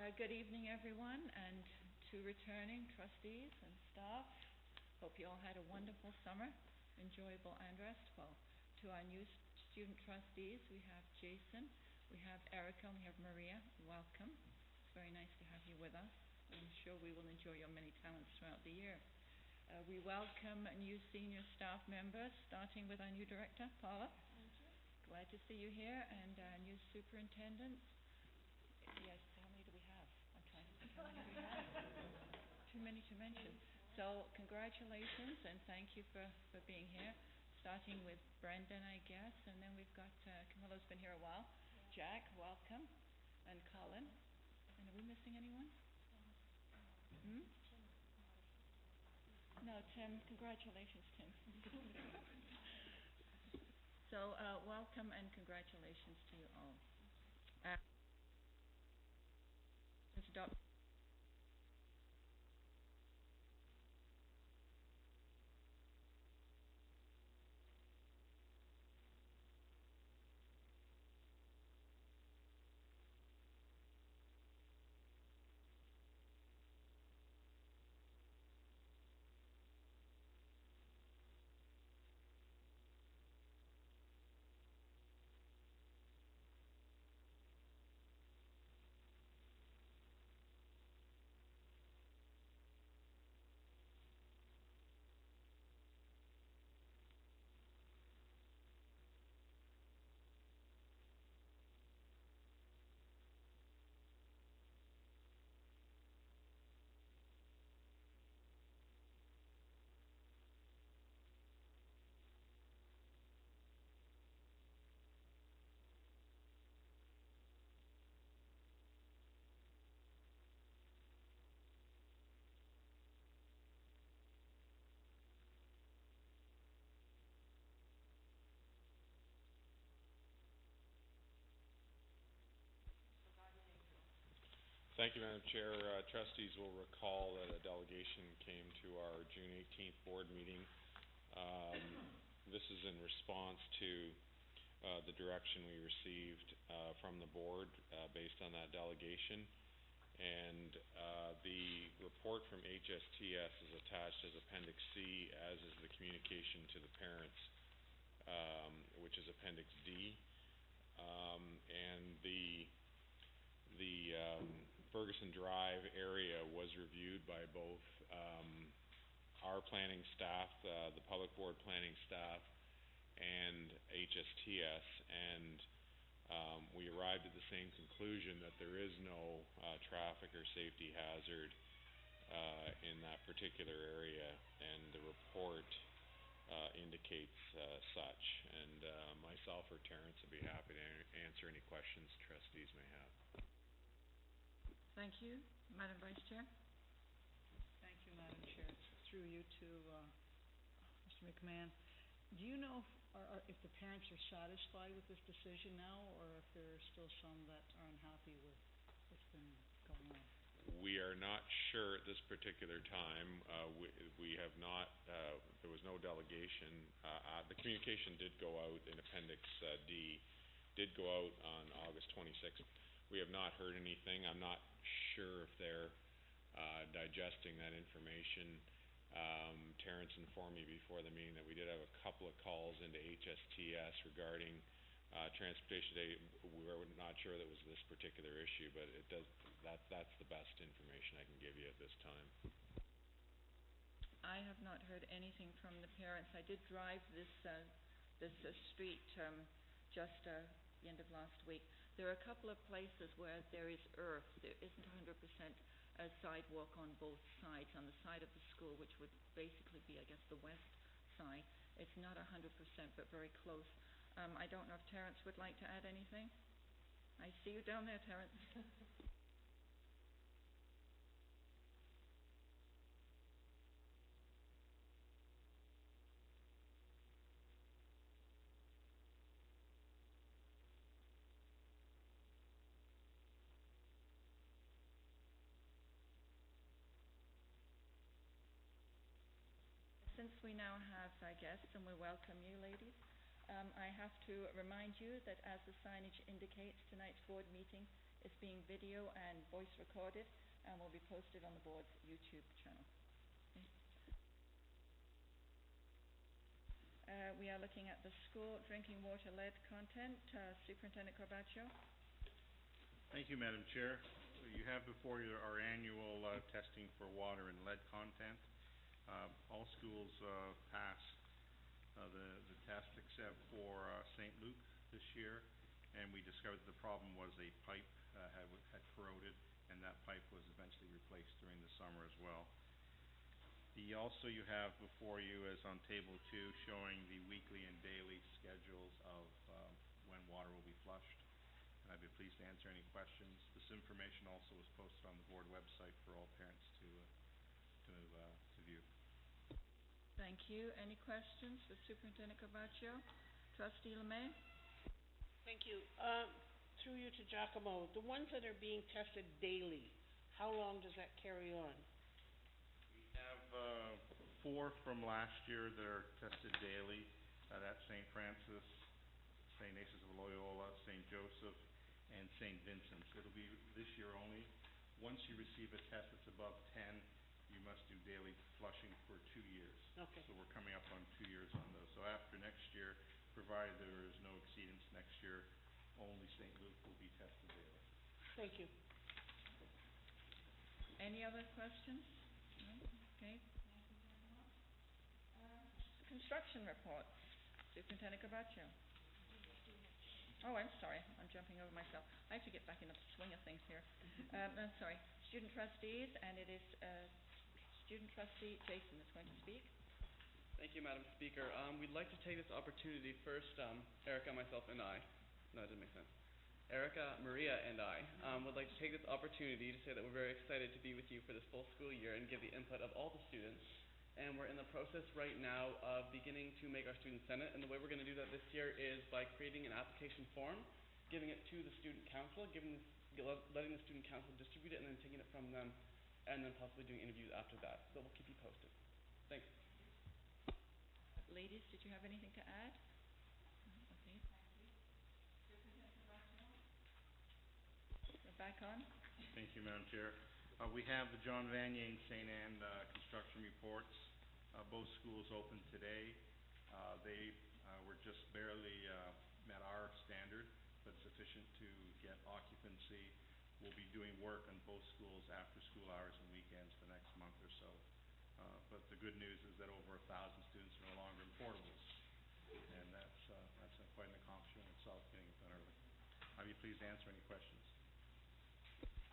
Good evening, everyone, and to returning trustees and staff. Hope you all had a wonderful summer, enjoyable and restful. To our new student trustees, we have Jason, we have Erica, and we have Maria. Welcome. It's very nice to have you with us. I'm sure we will enjoy your many talents throughout the year. We welcome new senior staff members, starting with our new director, Paula. Thank you. Glad to see you here, and our new superintendent. Yes, how many do we have? I'm trying to think how many we have. Too many to mention. So congratulations and thank you for being here. Starting with Brendan, I guess, and then we've got Camilla's been here a while. Yeah. Jack, welcome, and Colin. And are we missing anyone? No, Tim. Congratulations, Tim. So welcome and congratulations to you all. Stop. Thank you, Madam Chair. Trustees will recall that a delegation came to our June 18th board meeting. This is in response to the direction we received from the board based on that delegation. And the report from HSTS is attached as Appendix C, as is the communication to the parents, which is Appendix D. And the Ferguson Drive area was reviewed by both our planning staff, the public board planning staff, and HSTS, and we arrived at the same conclusion that there is no traffic or safety hazard in that particular area, and the report indicates such. And myself or Terrence would be happy to answer any questions trustees may have. Thank you. Madam Vice Chair. Thank you, Madam Chair. Through you to Mr. McMahon. Do you know if the parents are satisfied with this decision now, or if there are still some that are unhappy with what's been going on? We are not sure at this particular time. We have not, there was no delegation. The communication did go out in Appendix D, did go out on August 26th. We have not heard anything. I'm not sure if they're digesting that information. Terrence informed me before the meeting that we did have a couple of calls into HSTS regarding transportation data. We were not sure that was this particular issue, but it does. That's the best information I can give you at this time. I have not heard anything from the parents. I did drive this street just the end of last week. There are a couple of places where there is earth. There isn't 100% a sidewalk on both sides. On the side of the school, which would basically be, I guess, the west side, it's not 100%, but very close. I don't know if Terrence would like to add anything. I see you down there, Terrence. Since we now have our guests, and we welcome you, ladies, I have to remind you that as the signage indicates, tonight's board meeting is being video and voice recorded and will be posted on the board's YouTube channel. Okay. We are looking at the school drinking water lead content. Superintendent Corbaccio. Thank you, Madam Chair. You have before you our annual testing for water and lead content. All schools passed the test except for St. Luke this year, and we discovered that the problem was a pipe had corroded, and that pipe was eventually replaced during the summer as well. Also you have before you is on table 2 showing the weekly and daily schedules of when water will be flushed. And I'd be pleased to answer any questions. This information also was posted on the board website for all parents to view. Thank you. Any questions for Superintendent Corbaccio? Trustee Lemay? Thank you. Through you to Giacomo, the ones that are being tested daily, how long does that carry on? We have 4 from last year that are tested daily. That's St. Francis, St. Ignatius of Loyola, St. Joseph, and St. Vincent's. It'll be this year only. Once you receive a test that's above 10, you must do daily flushing for 2 years. Okay. So we're coming up on 2 years on those. So after next year, provided there is no exceedance next year, only St. Luke will be tested daily. Thank you. Any other questions? No? Okay. Construction reports. Superintendent Corbaccio. Oh, I'm sorry. I'm jumping over myself. I have to get back into the swing of things here. I'm sorry. Student trustees, and it is student trustee Jason is going to speak. Thank you, Madam Speaker. We'd like to take this opportunity first, Erica, myself, and I. No, it didn't make sense. Erica, Maria, and I would like to take this opportunity to say that we're very excited to be with you for this full school year and give the input of all the students. And we're in the process right now of beginning to make our student senate. And the way we're going to do that this year is by creating an application form, giving it to the student council, letting the student council distribute it, and then taking it from them, and then possibly doing interviews after that. So we'll keep you posted. Thanks. Ladies, did you have anything to add? Okay, thank you. Superintendent Corbaccio? We're back on. Thank you, Madam Chair. We have the John Vanier and St. Anne construction reports. Both schools opened today. They were just barely met our standard, but sufficient to get occupancy. We'll be doing work on both schools after school hours and weekends the next month or so. But the good news is that over 1,000 students are no longer in portables, and that's quite an accomplishment itself, getting it done early. I'd be pleased to answer any questions.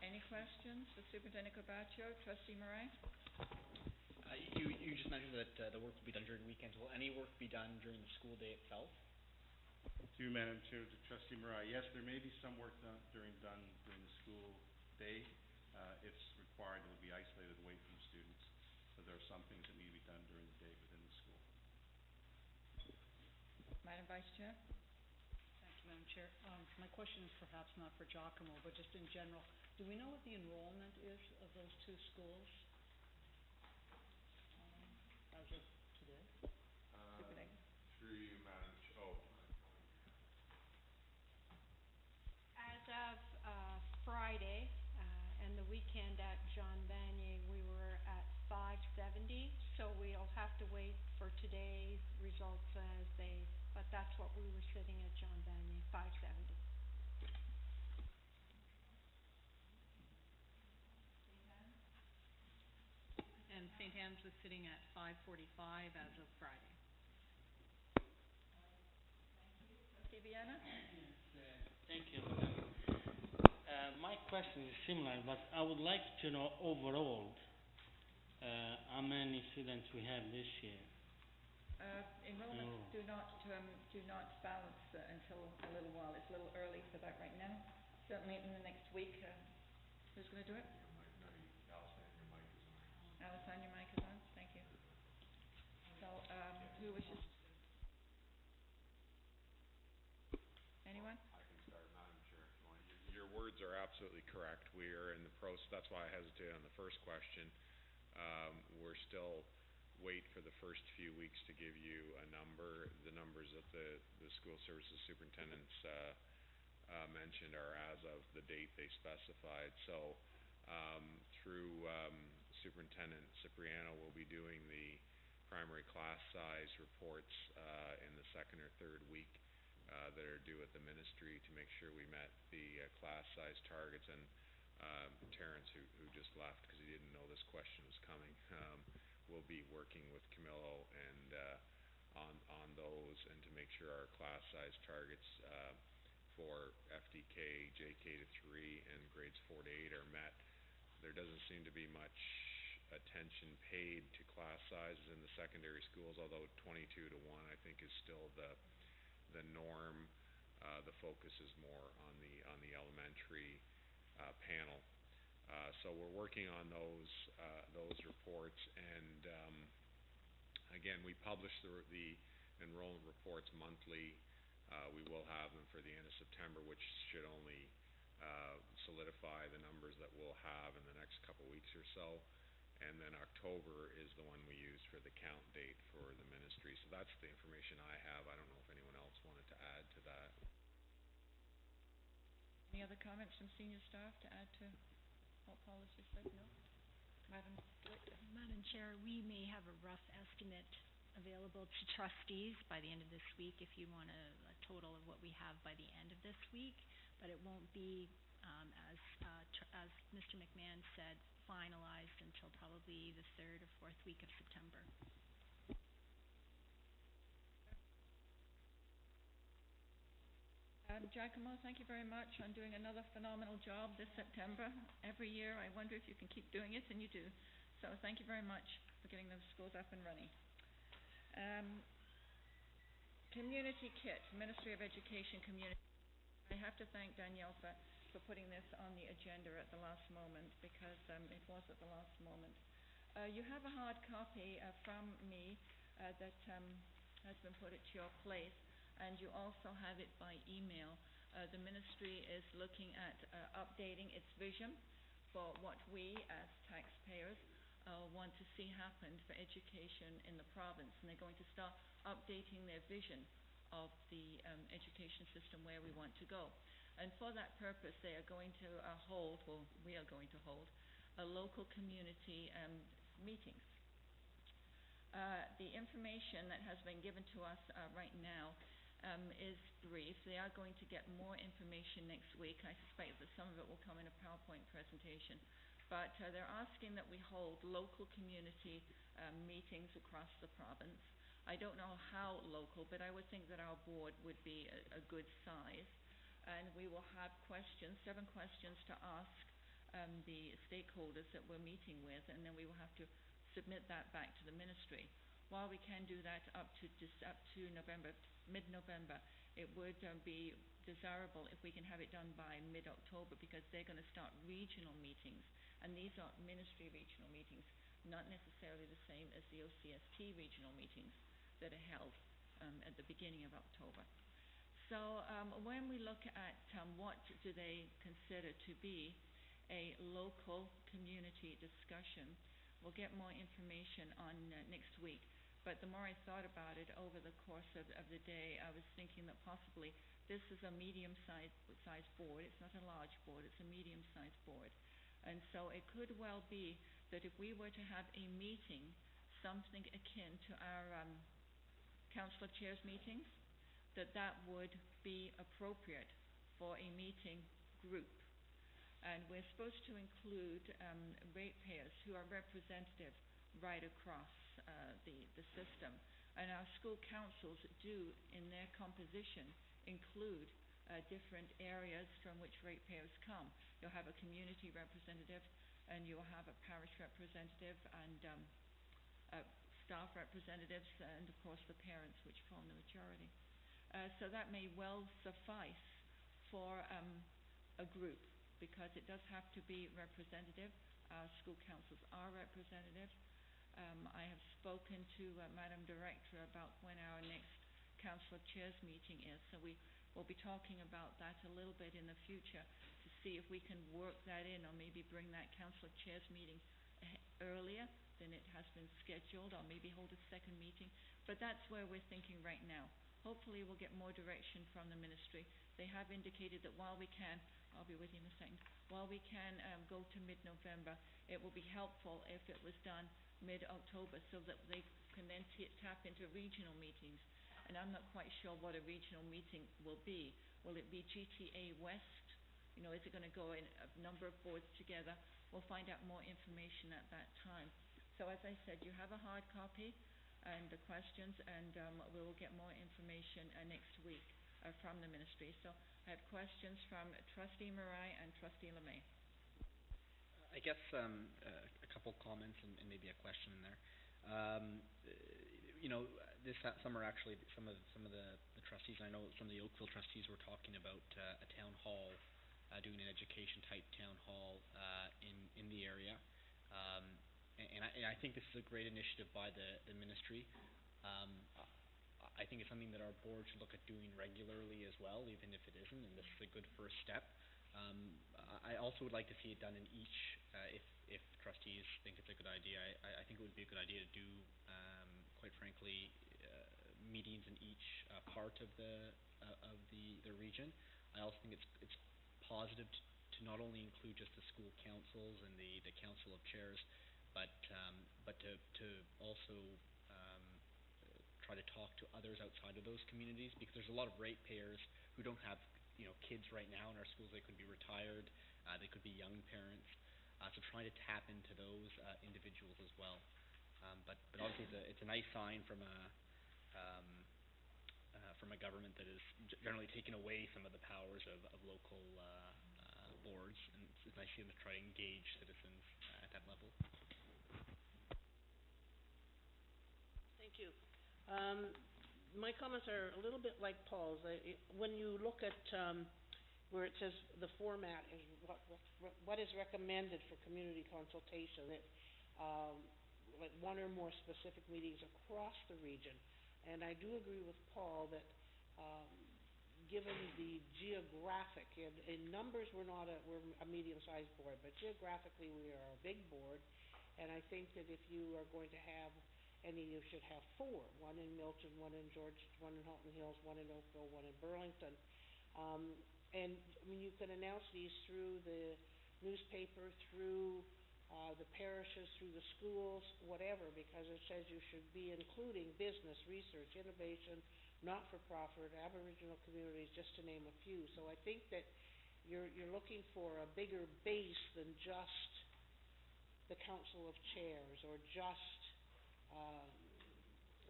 Any questions for Superintendent Corbaccio? Trustee Murray? You just mentioned that the work will be done during weekends. Will any work be done during the school day itself? To Madam Chair, to Trustee Murray, yes, there may be some work done during the school day. It's required it will be isolated away from the students. So there are some things that need to be done during the day within the school. Madam Vice Chair? Thank you, Madam Chair. My question is perhaps not for Giacomo, but just in general. Do we know what the enrollment is of those 2 schools as of today? Superintendent. Through you, Madam Chair. As of Friday and the weekend at John Vanier, we were at 570, so we'll have to wait for today's results but that's what we were sitting at John Vanier, 570. And St. Anne's was sitting at 545 as of Friday. Thank you. Trustee Viana? Yes, thank you. My question is similar, but I would like to know overall how many students we have this year. Enrollments do not balance until a little while. It's a little early for that right now. Certainly in the next week. Who's going to do it? Alison, your mic is on. Thank you. So, who wishes? Anyone? I can start, Madam Chair, if you want. Your words are absolutely correct. We are in the process. That's why I hesitated on the first question. We're still wait for the first few weeks to give you a number. The numbers that the school services superintendents mentioned are as of the date they specified. So, through Superintendent Cipriano, we'll be doing the primary class size reports in the second or third week that are due at the ministry to make sure we met the class size targets. And Terrence, who just left because he didn't know this question was coming, will be working with Camillo and on those, and to make sure our class size targets for FDK, JK to 3, and grades 4 to 8 are met. There doesn't seem to be much attention paid to class sizes in the secondary schools, although 22 to 1 I think is still the norm. The focus is more on the elementary panel. So we're working on those reports, and again, we publish the enrollment reports monthly. We will have them for the end of September, which should only solidify the numbers that we'll have in the next couple weeks or so. And then October is the one we use for the count date for the ministry. So that's the information I have. I don't know if anyone else wanted to add to that. Any other comments from senior staff to add to what Paul has just said? No? Madam Glick? Madam Chair, we may have a rough estimate available to trustees by the end of this week if you want a total of what we have by the end of this week, but it won't be, as Mr. McMahon said, finalized until probably the 3rd or 4th week of September. Giacomo, thank you very much on doing another phenomenal job this September. Every year I wonder if you can keep doing it, and you do. So thank you very much for getting those schools up and running. Community kit, Ministry of Education Community. I have to thank Danielle for putting this on the agenda at the last moment, because it was at the last moment. You have a hard copy from me that has been put at your place, and you also have it by email. The ministry is looking at updating its vision for what we as taxpayers want to see happen for education in the province, and they're going to start updating their vision of the education system where we want to go. And for that purpose, they are going to we are going to hold local community meetings. The information that has been given to us right now is brief. They are going to get more information next week. I suspect that some of it will come in a PowerPoint presentation. But they're asking that we hold local community meetings across the province. I don't know how local, but I would think that our board would be a good size. And we will have 7 questions to ask the stakeholders that we're meeting with, and then we will have to submit that back to the ministry. While we can do that up to November, mid-November, it would be desirable if we can have it done by mid-October, because they're going to start regional meetings, and these are ministry regional meetings, not necessarily the same as the OCST regional meetings that are held at the beginning of October. So when we look at what do they consider to be a local community discussion, we'll get more information on next week. But the more I thought about it over the course of the day, I was thinking that possibly this is a medium-sized board. It's not a large board, it's a medium-sized board. And so it could well be that if we were to have a meeting, something akin to our council of chairs meetings, that would be appropriate for a meeting group. And we're supposed to include ratepayers who are representative right across the system. And our school councils do, in their composition, include different areas from which ratepayers come. You'll have a community representative, and you'll have a parish representative, and staff representatives, and of course the parents, which form the majority. So that may well suffice for a group, because it does have to be representative. Our school councils are representative. I have spoken to Madam Director about when our next Council of Chairs meeting is, so we will be talking about that a little bit in the future to see if we can work that in, or maybe bring that Council of Chairs meeting earlier than it has been scheduled, or maybe hold a second meeting. But that's where we're thinking right now. Hopefully we'll get more direction from the ministry. they have indicated that while we can, I'll be with you in a second, while we can go to mid-November, it will be helpful if it was done mid-October so that they can then tap into regional meetings. And I'm not quite sure what a regional meeting will be. Will it be GTA West? You know, is it going to go in a number of boards together? We'll find out more information at that time. So as I said, you have a hard copy and the questions, and we will get more information next week from the ministry. So I have questions from Trustee Marai and Trustee LeMay. I guess a couple comments and maybe a question in there. This summer actually, some of the trustees, I know some of the Oakville trustees were talking about a town hall, doing an education type town hall in the area, and I think this is a great initiative by the ministry. I think it's something that our board should look at doing regularly as well, even if it isn't, and this is a good first step. I also would like to see it done in each, if trustees think it's a good idea. I think it would be a good idea to do, quite frankly, meetings in each part of the region. I also think it's positive to not only include just the school councils and the council of chairs, but to also try to talk to others outside of those communities, because there's a lot of ratepayers who don't have kids right now in our schools. They could be retired, they could be young parents, so trying to tap into those individuals as well. But obviously it's a nice sign from a government that is generally taking away some of the powers of local boards, and it's nice to see them try to engage citizens at that level. Thank you. My comments are a little bit like Paul's. When you look at where it says the format is what is recommended for community consultation, like one or more specific meetings across the region, and I do agree with Paul that given the geographic, in numbers we're a medium-sized board, but geographically we are a big board, and I think that if you are going to have you should have four, one in Milton, one in George, one in Halton Hills, one in Oakville, one in Burlington. And I mean, you can announce these through the newspaper, through the parishes, through the schools, whatever, because it says you should be including business, research, innovation, not-for-profit, Aboriginal communities, just to name a few. So I think that you're looking for a bigger base than just the Council of Chairs or just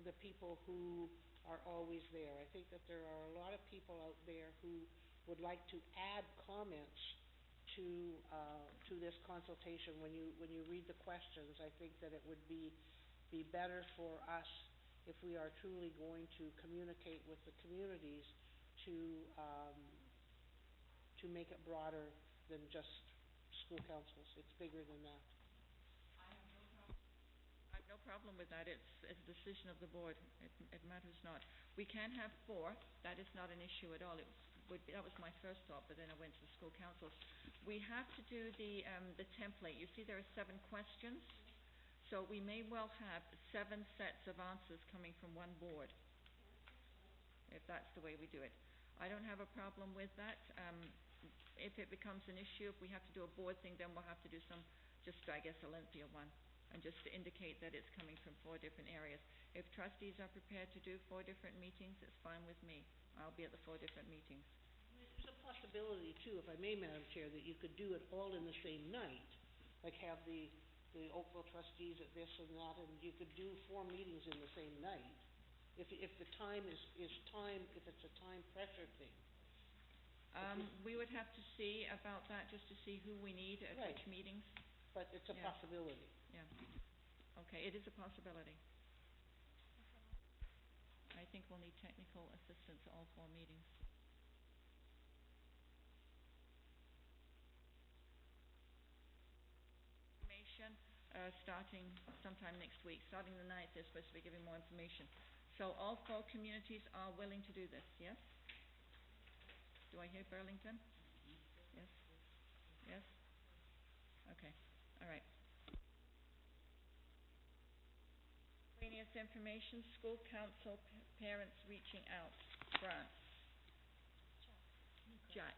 the people who are always there. I think that there are a lot of people out there who would like to add comments to this consultation. When you read the questions, I think that it would be better for us if we are truly going to communicate with the communities to make it broader than just school councils. It's bigger than that. No problem with that. It's a decision of the board. It matters not. We can have four. That is not an issue at all. That was my first thought, but then I went to the school councils. We have to do the template. You see there are 7 questions, so we may well have 7 sets of answers coming from one board, if that's the way we do it. I don't have a problem with that. If it becomes an issue, if we have to do a board thing, then we'll have to do I guess, a lengthier one, and just to indicate that it's coming from 4 different areas. If trustees are prepared to do 4 different meetings, it's fine with me. I'll be at the 4 different meetings. There's a possibility, too, if I may, Madam Chair, that you could do it all in the same night, like have the Oakville trustees at this and that, and you could do 4 meetings in the same night, if the time is time, if it's a time pressure thing. We would have to see about that, just to see who we need at which meetings. But it's a possibility. Yeah. Okay, it is a possibility. I think we'll need technical assistance at all 4 meetings. Information starting sometime next week. Starting the 9th, they're supposed to be giving more information. So all 4 communities are willing to do this, yes? Do I hear Burlington? Yes? Yes? Okay. All right. Miscellaneous information, school council parents reaching out, grants. Jack.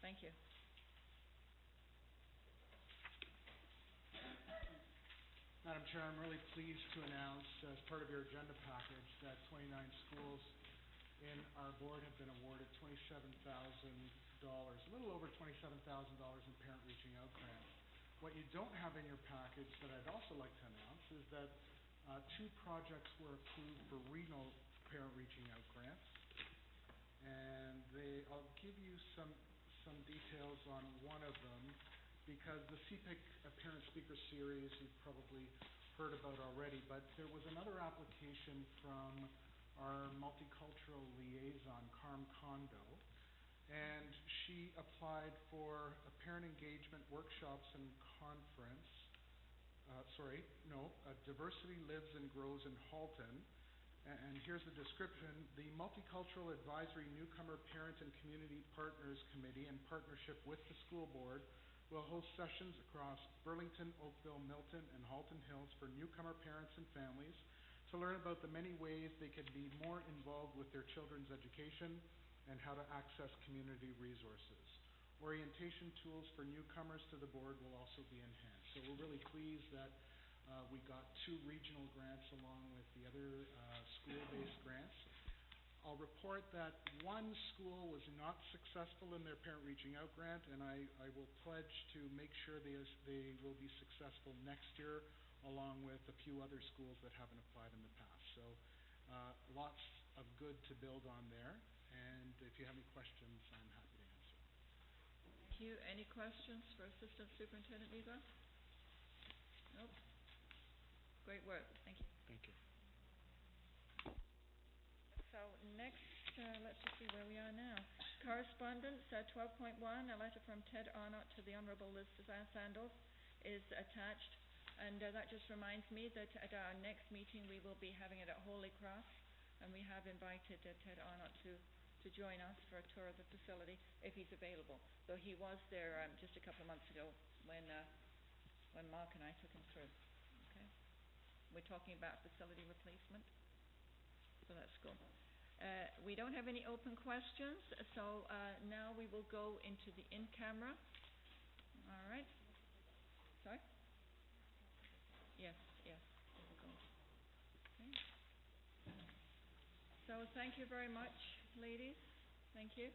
Thank you. Madam Chair, I'm really pleased to announce, as part of your agenda package, that 29 schools in our board have been awarded $27,000, a little over $27,000 in Parent Reaching Out grants. What you don't have in your package that I'd also like to announce is that 2 projects were approved for regional Parent Reaching Out grants. And I'll give you some details on one of them, because the CPIC Parent Speaker Series you've probably heard about already, but there was another application from our multicultural liaison, Carm Kondo, and she applied for a parent engagement workshops and conference, Diversity Lives and Grows in Halton, and here's the description. The Multicultural Advisory Newcomer Parent and Community Partners Committee, in partnership with the school board, will host sessions across Burlington, Oakville, Milton, and Halton Hills for newcomer parents and families to learn about the many ways they can be more involved with their children's education and how to access community resources. Orientation tools for newcomers to the board will also be enhanced. So we're really pleased that we got 2 regional grants along with the other school-based grants. I'll report that one school was not successful in their Parent Reaching Out grant, and I will pledge to make sure they will be successful next year, along with a few other schools that haven't applied in the past. So lots of good to build on there, and if you have any questions, I'm happy to answer. Thank you. Any questions for Assistant Superintendent Ego? Nope. Great work. Thank you. Thank you. So next, let's just see where we are now. Correspondence, 12.1, a letter from Ted Arnott to the Honourable Liz Sandals is attached. And that just reminds me that at our next meeting we will be having it at Holy Cross, and we have invited Ted Arnott to join us for a tour of the facility if he's available. Though he was there just a couple of months ago when Mark and I took him through. Okay, we're talking about facility replacement for that school. We don't have any open questions, so now we will go into the in-camera. All right. Sorry? Yes, there we go. Okay. So thank you very much, ladies. Thank you.